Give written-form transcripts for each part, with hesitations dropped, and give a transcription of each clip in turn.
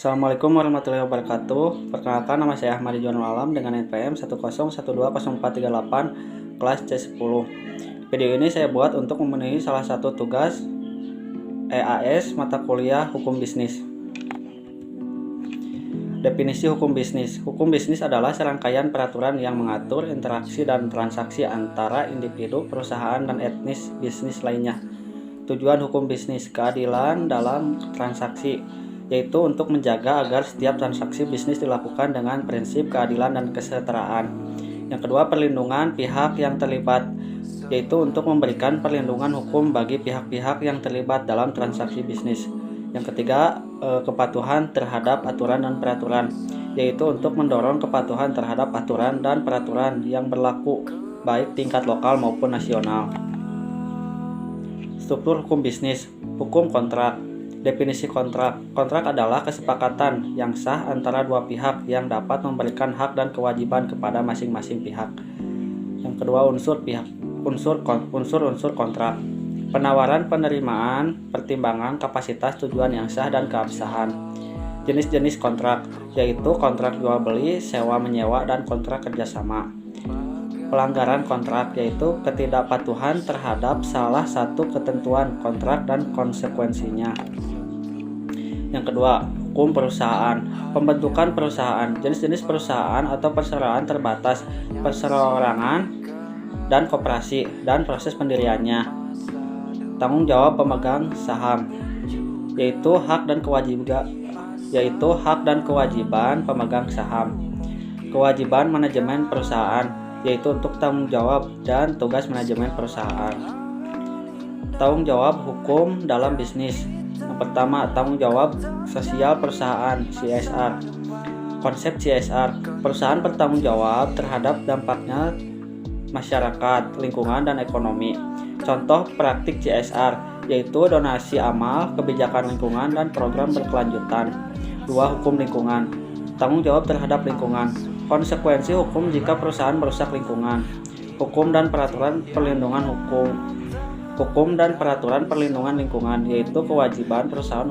Assalamualaikum warahmatullahi wabarakatuh. Perkenalkan, nama saya Ahmad Ridwan Alam dengan NPM 1012048 kelas C10. Video ini saya buat untuk memenuhi salah satu tugas EAS mata kuliah Hukum Bisnis. Definisi hukum bisnis. Hukum bisnis adalah serangkaian peraturan yang mengatur interaksi dan transaksi antara individu, perusahaan, dan etnis bisnis lainnya. Tujuan hukum bisnis: keadilan dalam transaksi, yaitu untuk menjaga agar setiap transaksi bisnis dilakukan dengan prinsip keadilan dan kesetaraan. Yang kedua, perlindungan pihak yang terlibat, yaitu untuk memberikan perlindungan hukum bagi pihak-pihak yang terlibat dalam transaksi bisnis. Yang ketiga, kepatuhan terhadap aturan dan peraturan, yaitu untuk mendorong kepatuhan terhadap aturan dan peraturan yang berlaku baik tingkat lokal maupun nasional. Struktur hukum bisnis. Hukum kontrak. Definisi kontrak. Kontrak adalah kesepakatan yang sah antara dua pihak yang dapat memberikan hak dan kewajiban kepada masing-masing pihak. Yang kedua, unsur kontrak. Penawaran, penerimaan, pertimbangan, kapasitas, tujuan yang sah, dan keabsahan. Jenis-jenis kontrak, yaitu kontrak jual beli, sewa menyewa, dan kontrak kerjasama. Pelanggaran kontrak, yaitu ketidakpatuhan terhadap salah satu ketentuan kontrak dan konsekuensinya. Yang kedua, hukum perusahaan. Pembentukan perusahaan. Jenis-jenis perusahaan atau perseroan terbatas, perseorangan, dan koperasi, dan proses pendiriannya. Tanggung jawab pemegang saham, yaitu hak dan kewajiban pemegang saham. Kewajiban manajemen perusahaan, yaitu untuk tanggung jawab dan tugas manajemen perusahaan. Tanggung jawab hukum dalam bisnis. Yang pertama, tanggung jawab sosial perusahaan, CSR. Konsep CSR, perusahaan bertanggung jawab terhadap dampaknya masyarakat, lingkungan, dan ekonomi. Contoh praktik CSR, yaitu donasi amal, kebijakan lingkungan, dan program berkelanjutan. 2. Hukum lingkungan. Tanggung jawab terhadap lingkungan. Konsekuensi hukum jika perusahaan merusak lingkungan. Hukum dan peraturan perlindungan lingkungan, yaitu kewajiban perusahaan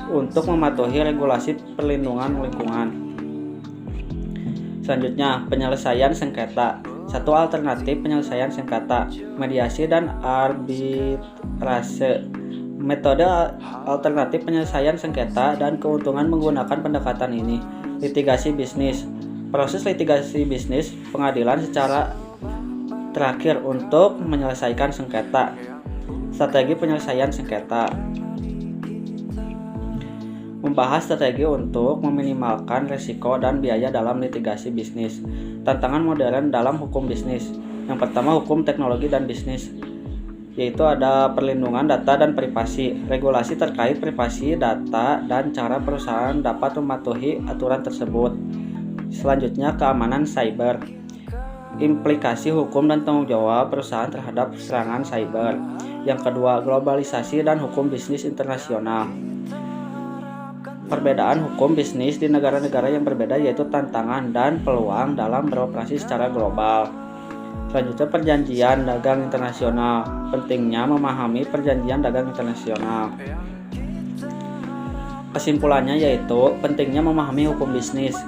untuk mematuhi regulasi perlindungan lingkungan. Selanjutnya, penyelesaian sengketa. Satu alternatif penyelesaian sengketa, mediasi dan arbitrase. Metode alternatif penyelesaian sengketa dan keuntungan menggunakan pendekatan ini. Litigasi bisnis. Proses litigasi bisnis, pengadilan secara terakhir untuk menyelesaikan sengketa. Strategi penyelesaian sengketa. Membahas strategi untuk meminimalkan risiko dan biaya dalam litigasi bisnis. Tantangan modern dalam hukum bisnis. Yang pertama, hukum teknologi dan bisnis, yaitu ada perlindungan data dan privasi, regulasi terkait privasi data, dan cara perusahaan dapat mematuhi aturan tersebut. Selanjutnya, keamanan cyber. Implikasi hukum dan tanggung jawab perusahaan terhadap serangan cyber. Yang kedua, globalisasi dan hukum bisnis internasional. Perbedaan hukum bisnis di negara-negara yang berbeda, yaitu tantangan dan peluang dalam beroperasi secara global. Selanjutnya, perjanjian dagang internasional. Pentingnya memahami perjanjian dagang internasional. Kesimpulannya yaitu pentingnya memahami hukum bisnis.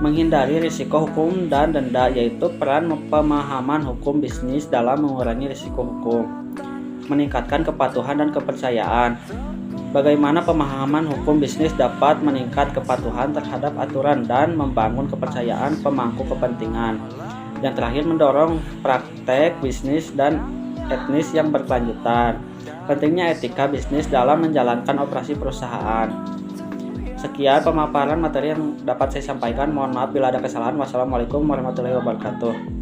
Menghindari risiko hukum dan denda, yaitu peran pemahaman hukum bisnis dalam mengurangi risiko hukum. Meningkatkan kepatuhan dan kepercayaan. Bagaimana pemahaman hukum bisnis dapat meningkat kepatuhan terhadap aturan dan membangun kepercayaan pemangku kepentingan. Yang terakhir, mendorong praktek bisnis dan etnis yang berkelanjutan. Pentingnya etika bisnis dalam menjalankan operasi perusahaan. Sekian pemaparan materi yang dapat saya sampaikan. Mohon maaf bila ada kesalahan. Wassalamualaikum warahmatullahi wabarakatuh.